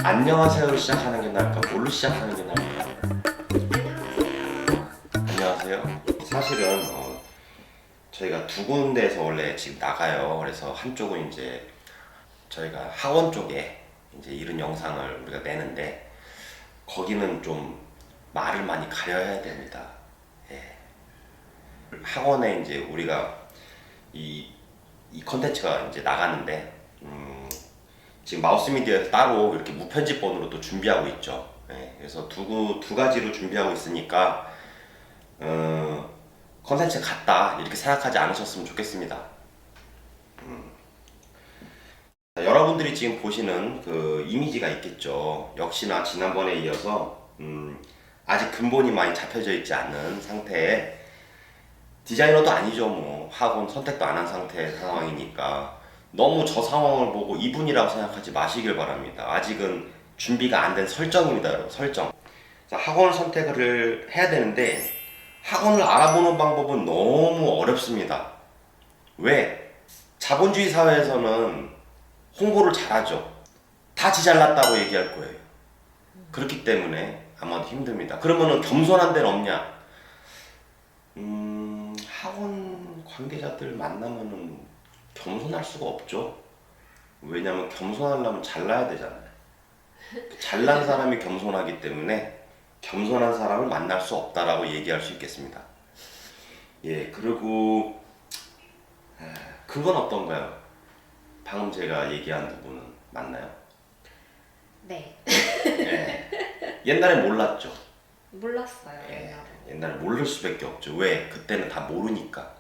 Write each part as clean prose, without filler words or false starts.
안녕하세요로 시작하는 게 나을까? 뭘로 시작하는 게 나을까? 안녕하세요. 사실은 저희가 두 군데에서 원래 지금 나가요. 그래서 한쪽은 이제 저희가 학원 쪽에 이제 이런 영상을 우리가 내는데 거기는 좀 말을 많이 가려야 됩니다. 예. 학원에 이제 우리가 이 컨텐츠가 이제 나가는데 지금 마우스 미디어에서 따로 이렇게 무편집본으로 또 준비하고 있죠. 예, 그래서 두 가지로 준비하고 있으니까 컨텐츠 같다 이렇게 생각하지 않으셨으면 좋겠습니다. 자, 여러분들이 지금 보시는 그 이미지가 있겠죠. 역시나 지난번에 이어서 아직 근본이 많이 잡혀져 있지 않은 상태에 디자이너도 아니죠. 뭐 학원 선택도 안 한 상태 상황이니까 너무 저 상황을 보고 이분이라고 생각하지 마시길 바랍니다. 아직은 준비가 안 된 설정입니다, 여러분. 설정. 자, 학원을 선택을 해야 되는데 학원을 알아보는 방법은 너무 어렵습니다. 왜? 자본주의 사회에서는 홍보를 잘하죠. 다 지 잘났다고 얘기할 거예요. 그렇기 때문에 아마도 힘듭니다. 그러면은 겸손한 데는 없냐? 학원 관계자들 만나면은 겸손할 수가 없죠. 왜냐면 겸손하려면 잘나야 되잖아요. 잘난 사람이 겸손하기 때문에 겸손한 사람을 만날 수 없다라고 얘기할 수 있겠습니다. 예, 그리고 그건 어떤가요? 방금 제가 얘기한 부분은 맞나요? 네. 예. 옛날에 몰랐죠. 몰랐어요. 예, 옛날에 모를 수밖에 없죠. 왜? 그때는 다 모르니까.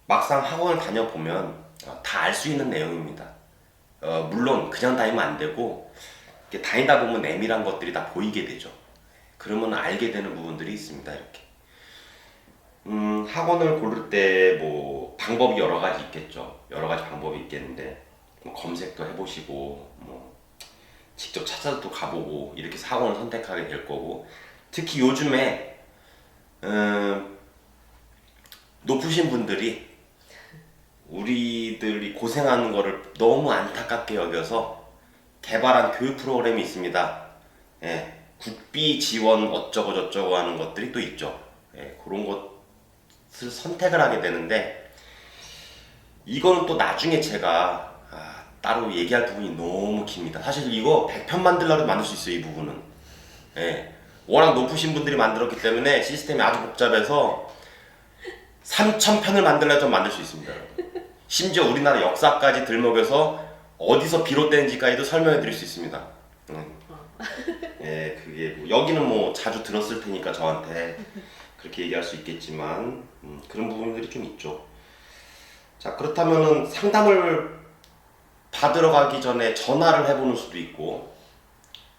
막상 학원을 다녀보면 다 알 수 있는 내용입니다. 물론 그냥 다니면 안 되고 이렇게 다니다 보면 내밀한 것들이 다 보이게 되죠. 그러면 알게 되는 부분들이 있습니다. 이렇게 학원을 고를 때 뭐 방법이 여러 가지 있겠죠. 여러 가지 방법이 있겠는데 뭐 검색도 해보시고 뭐 직접 찾아도 가보고 이렇게 해서 학원을 선택하게 될 거고, 특히 요즘에 높으신 분들이 우리들이 고생하는 거를 너무 안타깝게 여겨서 개발한 교육 프로그램이 있습니다. 예, 국비 지원 어쩌고 저쩌고 하는 것들이 또 있죠. 예, 그런 것을 선택을 하게 되는데 이거는 또 나중에 제가 따로 얘기할 부분이 너무 깁니다. 사실 이거 100편 만들려도 만들 수 있어요. 이 부분은. 예, 워낙 높으신 분들이 만들었기 때문에 시스템이 아주 복잡해서 3,000편을 만들려도 만들 수 있습니다. 심지어 우리나라 역사까지 들먹여서 어디서 비롯된지까지도 설명해 드릴 수 있습니다. 예, 그게 뭐 여기는 뭐 자주 들었을 테니까 저한테 그렇게 얘기할 수 있겠지만 그런 부분들이 좀 있죠. 자, 그렇다면은 상담을 받으러 가기 전에 전화를 해보는 수도 있고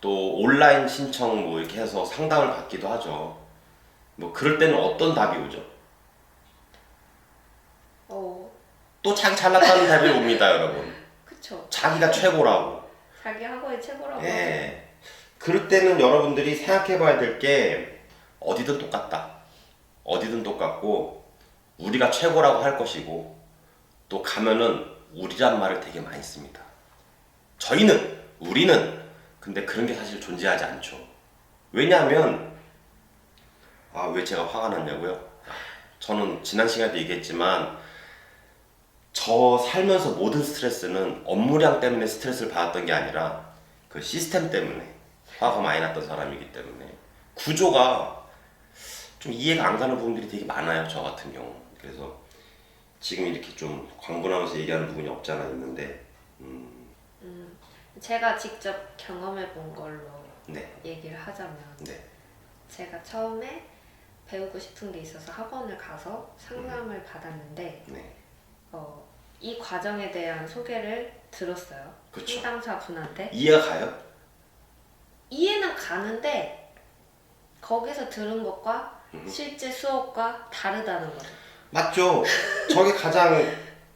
또 온라인 신청 뭐 이렇게 해서 상담을 받기도 하죠. 뭐 그럴 때는 어떤 답이 오죠? 또 자기 잘났다는 답이 옵니다, 여러분. 그쵸. 자기가 최고라고. 자기 학원이 최고라고. 예. 그럴 때는 여러분들이 생각해봐야 될 게 어디든 똑같다. 어디든 똑같고 우리가 최고라고 할 것이고 또 가면은 우리란 말을 되게 많이 씁니다. 저희는, 우리는. 근데 그런 게 사실 존재하지 않죠. 왜냐하면 왜 제가 화가 났냐고요? 저는 지난 시간에도 얘기했지만 저 살면서 모든 스트레스는 업무량 때문에 스트레스를 받았던 게 아니라 그 시스템 때문에 화가 많이 났던 사람이기 때문에 구조가 좀 이해가 안 가는 부분들이 되게 많아요. 저 같은 경우. 그래서 지금 이렇게 좀 광분하면서 얘기하는 부분이 없지 않아 있는데 제가 직접 경험해 본 걸로 네. 얘기를 하자면 네. 제가 처음에 배우고 싶은 게 있어서 학원을 가서 상담을 받았는데 네. 이 과정에 대한 소개를 들었어요. 그쵸. 상담사 분한테. 이해가 가요? 이해는 가는데 거기서 들은 것과 실제 수업과 다르다는 거죠. 맞죠? 저게 가장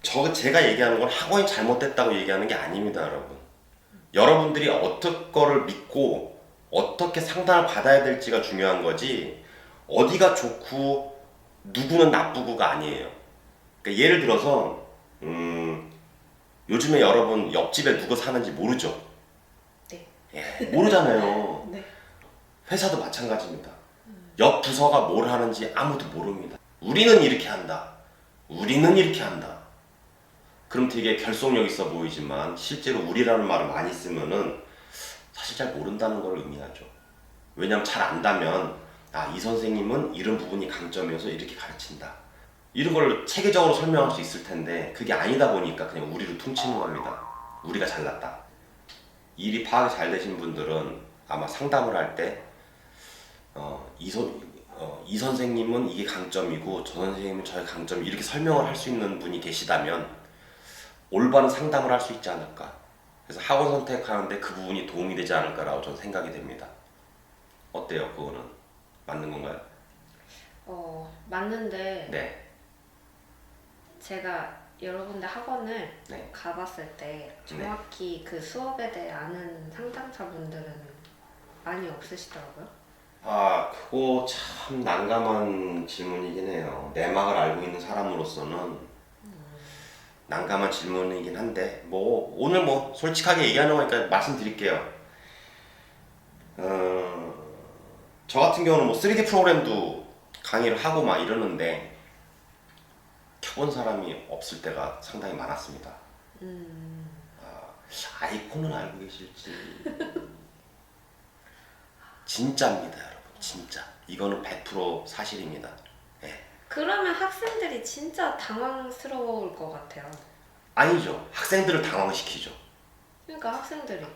제가 얘기하는 건 학원이 잘못됐다고 얘기하는 게 아닙니다, 여러분. 여러분들이 어떤 거를 믿고 어떻게 상담을 받아야 될지가 중요한 거지 어디가 좋고 누구는 나쁘고가 아니에요. 그러니까 예를 들어서 요즘에 여러분 옆집에 누가 사는지 모르죠? 네. 예, 모르잖아요. 네. 회사도 마찬가지입니다. 옆 부서가 뭘 하는지 아무도 모릅니다. 우리는 이렇게 한다. 우리는 이렇게 한다. 그럼 되게 결속력 있어 보이지만 실제로 우리라는 말을 많이 쓰면은 사실 잘 모른다는 걸 의미하죠. 왜냐면 잘 안다면 이 선생님은 이런 부분이 강점이어서 이렇게 가르친다. 이런 걸 체계적으로 설명할 수 있을 텐데 그게 아니다 보니까 그냥 우리로 퉁치는 겁니다. 우리가 잘났다. 일이 파악이 잘 되신 분들은 아마 상담을 할 때 이 선생님은 이게 강점이고 저 선생님은 저의 강점 이렇게 설명을 할 수 있는 분이 계시다면 올바른 상담을 할 수 있지 않을까. 그래서 학원 선택하는데 그 부분이 도움이 되지 않을까라고 저는 생각이 됩니다. 어때요? 그거는 맞는 건가요? 맞는데 네. 제가 여러 군데 학원을 네. 가봤을 때 정확히 그 수업에 대해 아는 상담사분들은 많이 없으시더라고요. 그거 참 난감한 질문이긴 해요. 내막을 알고 있는 사람으로서는 난감한 질문이긴 한데 오늘 솔직하게 얘기하는 거니까 말씀드릴게요. 저 같은 경우는 3D 프로그램도 강의를 하고 막 이러는데 켜본 사람이 없을 때가 상당히 많았습니다. 아이콘은 알고 계실지 진짜입니다, 여러분. 진짜 이거는 100% 사실입니다. 예. 그러면 학생들이 진짜 당황스러울 것 같아요. 아니죠. 학생들을 당황시키죠. 그러니까 학생들이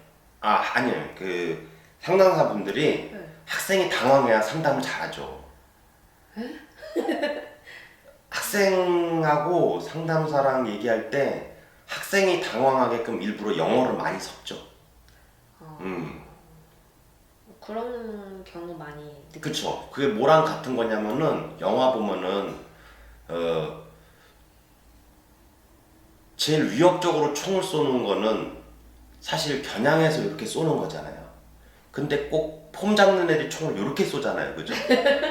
아니요. 그 상담사분들이 네. 학생이 당황해야 상담을 잘하죠. 학생하고 상담사랑 얘기할 때 학생이 당황하게끔 일부러 영어를 많이 섞죠. 그런 경우 많이 느끼죠. 그쵸. 그게 뭐랑 같은 거냐면은 영화 보면은 제일 위협적으로 총을 쏘는 거는 사실 겨냥해서 이렇게 쏘는 거잖아요. 근데 꼭 폼 잡는 애들이 총을 이렇게 쏘잖아요. 그죠?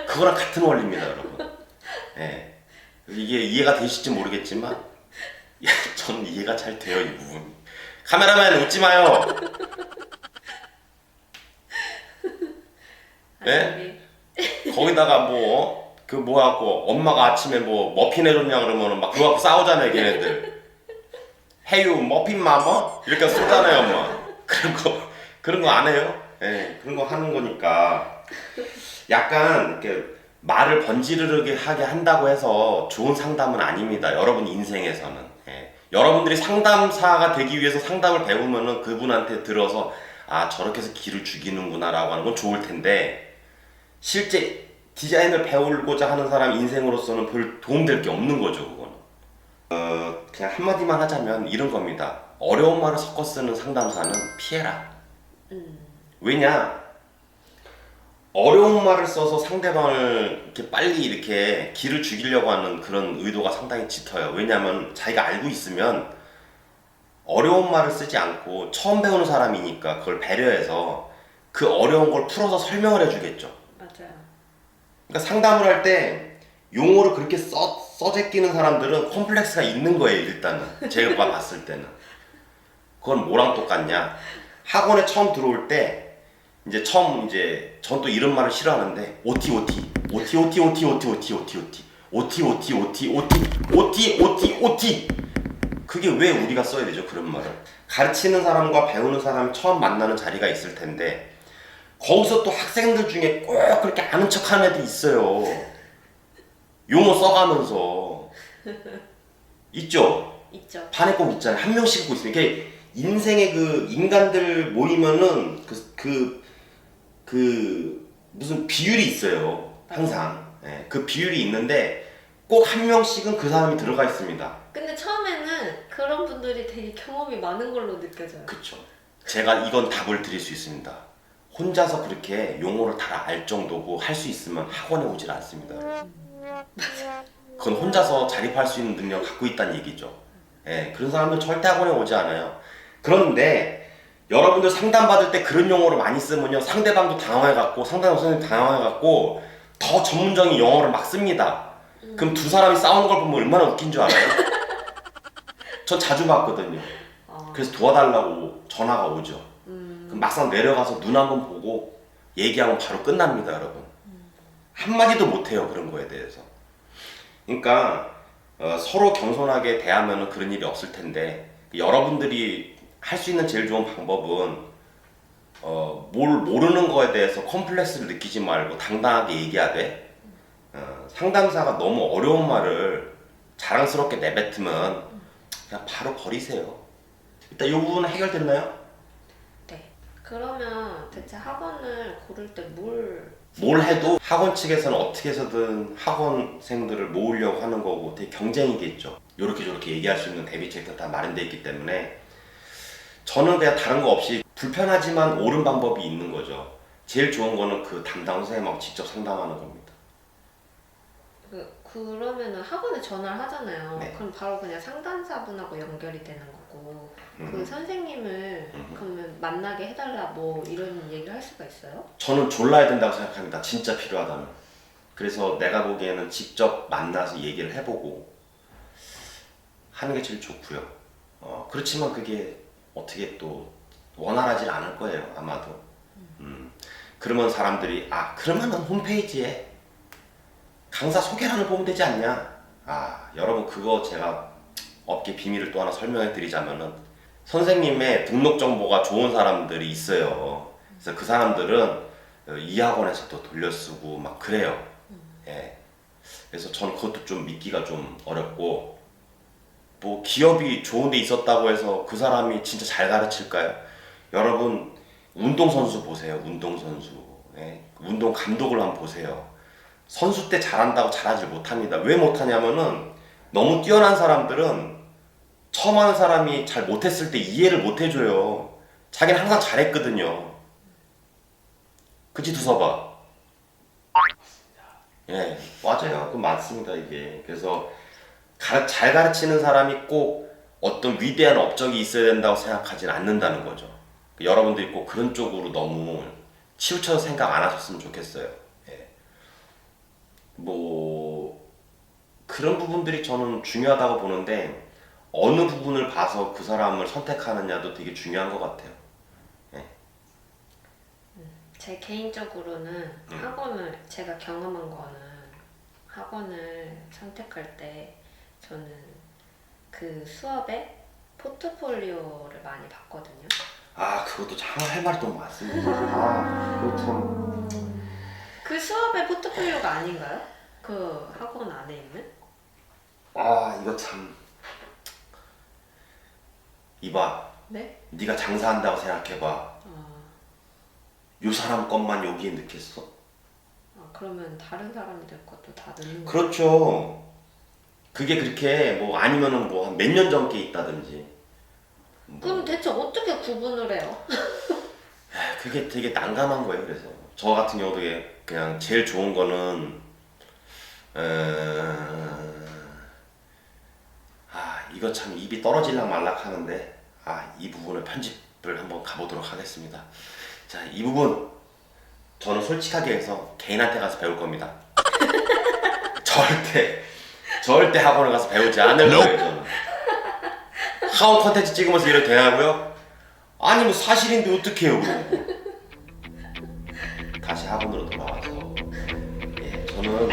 그거랑 같은 원리입니다, 여러분. 예. 이게 이해가 되실지 모르겠지만 저는 이해가 잘 돼요, 이 부분. 카메라맨 웃지 마요. 예? 거기다가 갖고 엄마가 아침에 머핀 해줬냐 그러면은 막 그거 갖고 싸우잖아요, 걔네들. 해유 머핀 마머? 이렇게 쏘잖아요, 엄마. 그런 거 안 해요? 예, 그런 거 하는 거니까 약간 이렇게 말을 번지르르게 하게 한다고 해서 좋은 상담은 아닙니다. 여러분 인생에서는. 예. 여러분들이 상담사가 되기 위해서 상담을 배우면은 그분한테 들어서 저렇게 해서 기를 죽이는구나 라고 하는 건 좋을 텐데 실제 디자인을 배우고자 하는 사람 인생으로서는 별 도움될 게 없는 거죠, 그거는. 그냥 한마디만 하자면 이런 겁니다. 어려운 말을 섞어 쓰는 상담사는 피해라. 왜냐? 어려운 말을 써서 상대방을 이렇게 빨리 이렇게 기를 죽이려고 하는 그런 의도가 상당히 짙어요. 왜냐면 자기가 알고 있으면 어려운 말을 쓰지 않고 처음 배우는 사람이니까 그걸 배려해서 그 어려운 걸 풀어서 설명을 해주겠죠. 맞아요. 그러니까 상담을 할 때 용어를 그렇게 써제끼는 사람들은 컴플렉스가 있는 거예요, 일단은. 제가 봤을 때는. 그건 뭐랑 똑같냐? 학원에 처음 들어올 때 전 또 이런 말을 싫어하는데 OT 그게 왜 우리가 써야 되죠, 그런 말을? 가르치는 사람과 배우는 사람이 처음 만나는 자리가 있을 텐데 거기서 또 학생들 중에 꼭 그렇게 아는 척하는 애들이 있어요. 용어 써가면서. 있죠? 있죠. 반에 꼭 있잖아요. 한 명씩 있고 있어요. 이게 인생의 그 인간들 모이면은 무슨 비율이 있어요. 항상. 예, 그 비율이 있는데 꼭 한 명씩은 그 사람이 들어가 있습니다. 근데 처음에는 그런 분들이 되게 경험이 많은 걸로 느껴져요. 그쵸. 제가 이건 답을 드릴 수 있습니다. 혼자서 그렇게 용어를 다 알 정도고 할 수 있으면 학원에 오질 않습니다. 그건 혼자서 자립할 수 있는 능력 갖고 있다는 얘기죠. 예, 그런 사람들 절대 학원에 오지 않아요. 그런데 여러분들 상담받을 때 그런 용어를 많이 쓰면요, 상대방도 당황해갖고 상담 선생님 당황해갖고 더 전문적인 영어를 막 씁니다. 그럼 두 사람이 싸우는 걸 보면 얼마나 웃긴 줄 알아요? 전 자주 봤거든요. 그래서 도와달라고 전화가 오죠. 그럼 막상 내려가서 눈 한번 보고 얘기하면 바로 끝납니다, 여러분. 한마디도 못해요, 그런 거에 대해서. 그러니까 서로 겸손하게 대하면 그런 일이 없을 텐데, 여러분들이 할 수 있는 제일 좋은 방법은 뭘 모르는 거에 대해서 컴플렉스를 느끼지 말고 당당하게 얘기하되, 상담사가 너무 어려운 말을 자랑스럽게 내뱉으면 그냥 바로 버리세요. 일단 이 부분은 해결됐나요? 네. 그러면 대체 학원을 고를 때 뭘 해도 학원 측에서는 어떻게 해서든 학원생들을 모으려고 하는 거고 되게 경쟁이겠죠. 요렇게 저렇게 얘기할 수 있는 대비책도 다 마련되어 있기 때문에 저는 그냥 다른 거 없이 불편하지만 옳은 방법이 있는 거죠. 제일 좋은 거는 그 담당 선생님하고 직접 상담하는 겁니다. 그러면은 학원에 전화를 하잖아요. 네. 그럼 바로 그냥 상담사분하고 연결이 되는 거고 그 선생님을 그러면 만나게 해달라 뭐 이런 얘기를 할 수가 있어요? 저는 졸라야 된다고 생각합니다. 진짜 필요하다면. 그래서 내가 보기에는 직접 만나서 얘기를 해보고 하는 게 제일 좋고요. 그렇지만 그게 어떻게 또 원활하지 않을 거예요, 아마도. 그러면 사람들이 그러면은 홈페이지에 강사 소개란을 보면 되지 않냐? 여러분 그거 제가 업계 비밀을 또 하나 설명해 드리자면은 선생님의 등록 정보가 좋은 사람들이 있어요. 그래서 그 사람들은 이 학원에서도 돌려쓰고 막 그래요. 예. 그래서 저는 그것도 좀 믿기가 좀 어렵고, 뭐 기업이 좋은 데 있었다고 해서 그 사람이 진짜 잘 가르칠까요? 여러분 운동선수 보세요. 운동선수. 예. 운동 감독을 한번 보세요. 선수 때 잘한다고 잘하지 못합니다. 왜 못하냐면은 너무 뛰어난 사람들은 처음 하는 사람이 잘 못했을 때 이해를 못 해줘요. 자기는 항상 잘했거든요. 그치 두서봐. 예, 맞아요. 그 맞습니다 이게. 그래서 잘 가르치는 사람이 꼭 어떤 위대한 업적이 있어야 된다고 생각하진 않는다는 거죠. 여러분들이 꼭 그런 쪽으로 너무 치우쳐서 생각 안 하셨으면 좋겠어요. 예. 뭐 그런 부분들이 저는 중요하다고 보는데 어느 부분을 봐서 그 사람을 선택하느냐도 되게 중요한 것 같아요. 예. 제 개인적으로는 학원을 제가 경험한 거는 학원을 선택할 때 저는 그 수업에 포트폴리오를 많이 봤거든요. 그것도 참 할 말이 너무 많습니다. 그거 참. 그 수업의 포트폴리오가 아닌가요? 그 학원 안에 있는? 이거 참. 이봐, 네? 네가 장사한다고 생각해봐. 요 사람 것만 여기에 넣겠어? 그러면 다른 사람들 것도 다 넣는 거예요? 그렇죠. 그게 그렇게 뭐 아니면은 뭐 한 몇 년 전 게 있다든지. 그럼 대체 어떻게 구분을 해요? 그게 되게 난감한 거예요. 그래서 저 같은 경우도 그냥 제일 좋은 거는 이거 참 입이 떨어질락 말락 하는데 이 부분을 편집을 한번 가보도록 하겠습니다. 자, 이 부분 저는 솔직하게 해서 개인한테 가서 배울 겁니다. 절대 학원에 가서 배우지 않을 거예요. 저는 학원 컨텐츠 찍으면서 이래도 되냐고요? 아니 뭐 사실인데 어떡해요 그러고. 다시 학원으로 돌아와서 저는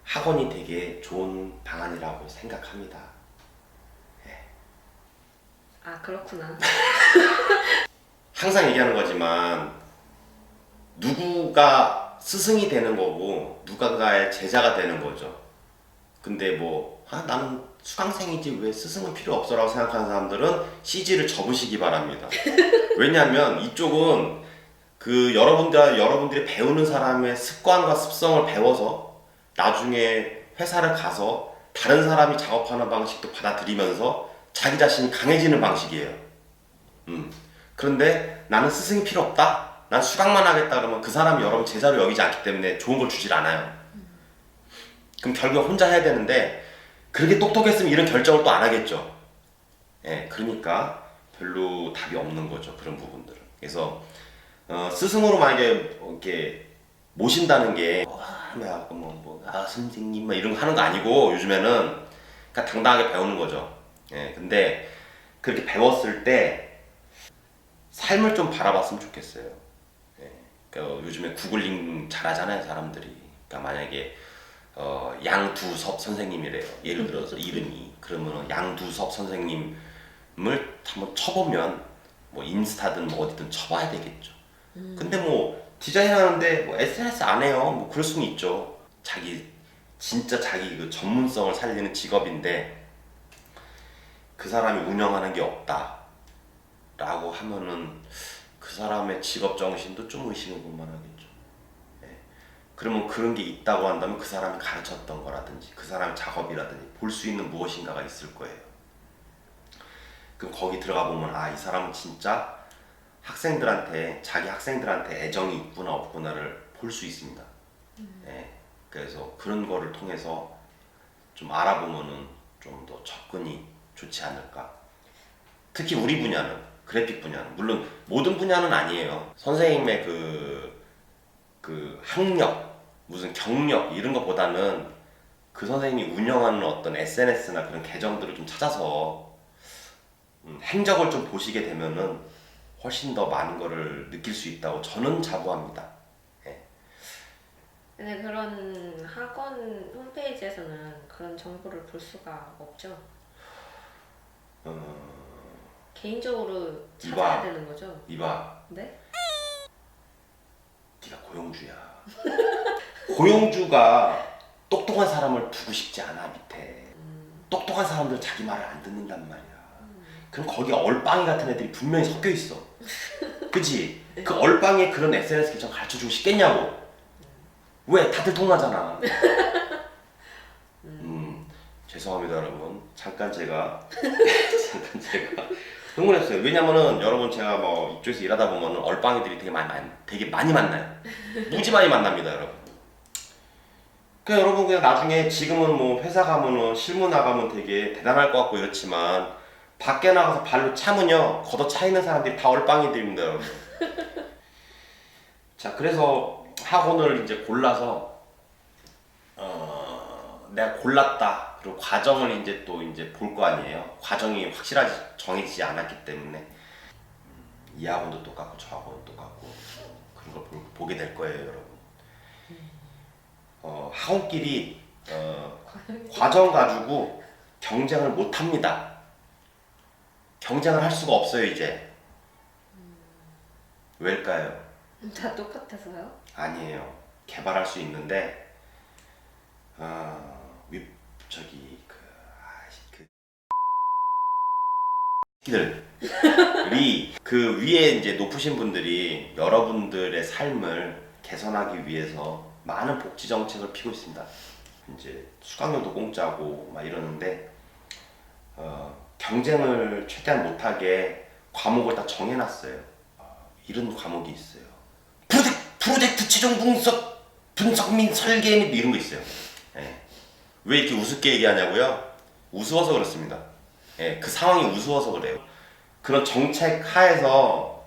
학원이 되게 좋은 방안이라고 생각합니다. 그렇구나. 항상 얘기하는 거지만 누구가 스승이 되는 거고 누군가의 제자가 되는 거죠. 근데 나는 수강생이지 왜 스승은 필요 없어라고 생각하는 사람들은 CG를 접으시기 바랍니다. 왜냐하면 이쪽은 여러분들이 배우는 사람의 습관과 습성을 배워서 나중에 회사를 가서 다른 사람이 작업하는 방식도 받아들이면서 자기 자신이 강해지는 방식이에요. 그런데 나는 스승이 필요 없다? 난 수강만 하겠다 그러면 그 사람이 여러분 제자로 여기지 않기 때문에 좋은 걸 주질 않아요. 그럼 결국 혼자 해야 되는데 그렇게 똑똑했으면 이런 결정을 또 안 하겠죠. 그러니까 별로 답이 없는 거죠. 그런 부분들은. 그래서 스승으로 만약에 이렇게 모신다는 게 선생님 이런 거 하는 거 아니고 요즘에는 그러니까 당당하게 배우는 거죠. 근데 그렇게 배웠을 때 삶을 좀 바라봤으면 좋겠어요. 예. 그러니까 요즘에 구글링 잘하잖아요 사람들이. 그러니까 만약에 양두섭 선생님이래요. 예를 들어서 이름이 그러면 양두섭 선생님을 한번 쳐보면 뭐 인스타든 뭐 어디든 쳐봐야 되겠죠. 근데 뭐 디자인하는데 뭐 SNS 안 해요. 뭐 그럴 수는 있죠. 진짜 자기 그 전문성을 살리는 직업인데 그 사람이 운영하는 게 없다라고 하면은 그 사람의 직업 정신도 좀 의심해 볼 만하겠죠. 예. 그러면 그런 게 있다고 한다면 그 사람이 가르쳤던 거라든지 그 사람의 작업이라든지 볼 수 있는 무엇인가가 있을 거예요. 그럼 거기 들어가 보면 아, 이 사람은 진짜 자기 학생들한테 애정이 있구나 없구나를 볼 수 있습니다. 예. 그래서 그런 거를 통해서 좀 알아보면은 좀 더 접근이 좋지 않을까. 특히 우리 분야는 그래픽 분야는 물론 모든 분야는 아니에요. 선생님의 그 학력 무슨 경력 이런 것보다는 그 선생님이 운영하는 어떤 SNS나 그런 계정들을 좀 찾아서 행적을 좀 보시게 되면은 훨씬 더 많은 거를 느낄 수 있다고 저는 자부합니다. 예. 근데 그런 학원 홈페이지에서는 그런 정보를 볼 수가 없죠. 개인적으로 찾아야 되는 거죠. 이봐, 네? 네가 고용주야. 고용주가 똑똑한 사람을 두고 싶지 않아 밑에. 똑똑한 사람들 자기 말을 안 듣는단 말이야. 그럼 거기 얼빵이 같은 애들이 분명히 섞여 있어. 그치? 그 얼빵에 그런 SNS 계정 가르쳐주고 싶겠냐고. 왜? 다들 통하잖아. 죄송합니다 여러분. 잠깐 제가 흥분했어요. 왜냐면은 여러분 제가 뭐 이쪽에서 일하다 보면은 얼빵이들이 되게 많이 만나요. 무지 많이 만납니다 여러분. 그냥 여러분 그냥 나중에 지금은 뭐 회사 가면은 실무 나가면 되게 대단할 것 같고 이렇지만 밖에 나가서 발로 차면요 걷어 차 있는 사람들이 다 얼빵이들입니다 여러분. 자 그래서 학원을 이제 골라서 내가 골랐다. 그리고 과정을 이제 또 이제 볼 거 아니에요. 과정이 확실하지 정해지지 않았기 때문에 이 학원도 똑같고 저 학원도 똑같고 그런 걸 보게 될 거예요, 여러분. 학원끼리 과정 가지고 경쟁을 못 합니다. 경쟁을 할 수가 없어요, 이제. 왜일까요? 다 똑같아서요? 아니에요. 개발할 수 있는데 들이 그 위에 이제 높으신 분들이 여러분들의 삶을 개선하기 위해서 많은 복지 정책을 피고 있습니다. 이제 수강료도 공짜고 막 이러는데 경쟁을 최대한 못하게 과목을 다 정해놨어요. 이런 과목이 있어요. 프로젝트 최종 분석 및 설계 및 이런 거 있어요. 예. 왜 이렇게 우습게 얘기하냐고요? 우스워서 그렇습니다. 예, 그 상황이 우스워서 그래요. 그런 정책 하에서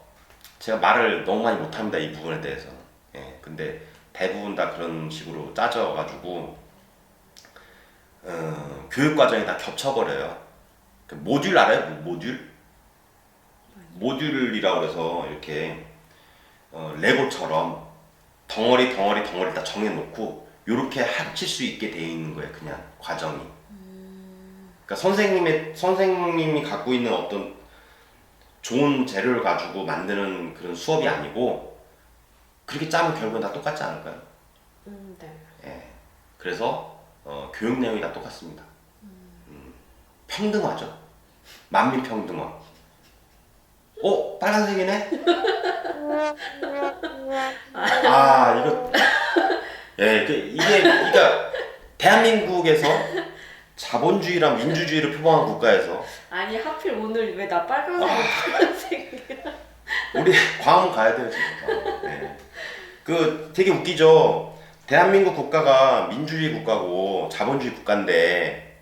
제가 말을 너무 많이 못합니다. 이 부분에 대해서. 예, 근데 대부분 다 그런 식으로 짜져가지고 교육 과정이 다 겹쳐버려요. 그 모듈 알아요? 모듈이라고 해서 이렇게 레고처럼 덩어리 다 정해놓고 이렇게 합칠 수 있게 돼 있는 거예요. 그냥 과정이. 그러니까 선생님이 갖고 있는 어떤 좋은 재료를 가지고 만드는 그런 수업이 아니고 그렇게 짜면 결국은 다 똑같지 않을까요? 네. 예. 그래서 교육 내용이 다 똑같습니다. 평등하죠. 만민평등화. 빨간색이네? 이거 예, 이게 그러니까 대한민국에서 자본주의랑 민주주의를 표방한 국가에서 아니 하필 오늘 왜 나 빨간색이야? 우리 광화문 가야 돼요 지금. 네. 그 되게 웃기죠. 대한민국 국가가 민주주의 국가고 자본주의 국가인데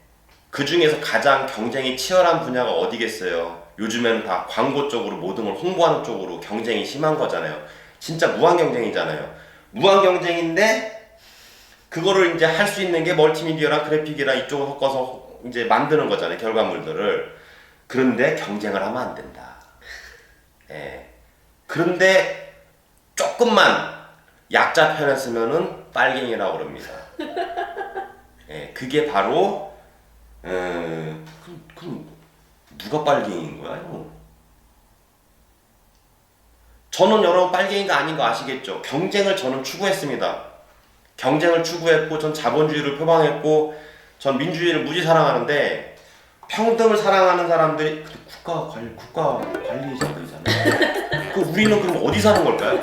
그 중에서 가장 경쟁이 치열한 분야가 어디겠어요? 요즘에는 다 광고 쪽으로 모든 걸 홍보하는 쪽으로 경쟁이 심한 거잖아요. 진짜 무한 경쟁이잖아요. 무한 경쟁인데 그거를 이제 할 수 있는 게 멀티미디어랑 그래픽이랑 이쪽을 섞어서 이제 만드는 거잖아요. 결과물들을. 그런데 경쟁을 하면 안 된다. 예. 그런데 조금만 약자 편에 쓰면은 빨갱이라고 그럽니다. 예, 그게 바로 그럼 누가 빨갱이인 거야? 이거? 저는 여러분 빨갱이가 아닌 거 아시겠죠? 경쟁을 저는 추구했습니다. 경쟁을 추구했고 전 자본주의를 표방했고 전 민주주의를 무지 사랑하는데 평등을 사랑하는 사람들이 국가 관리자들이잖아요. 그 우리는 그럼 어디 사는 걸까요?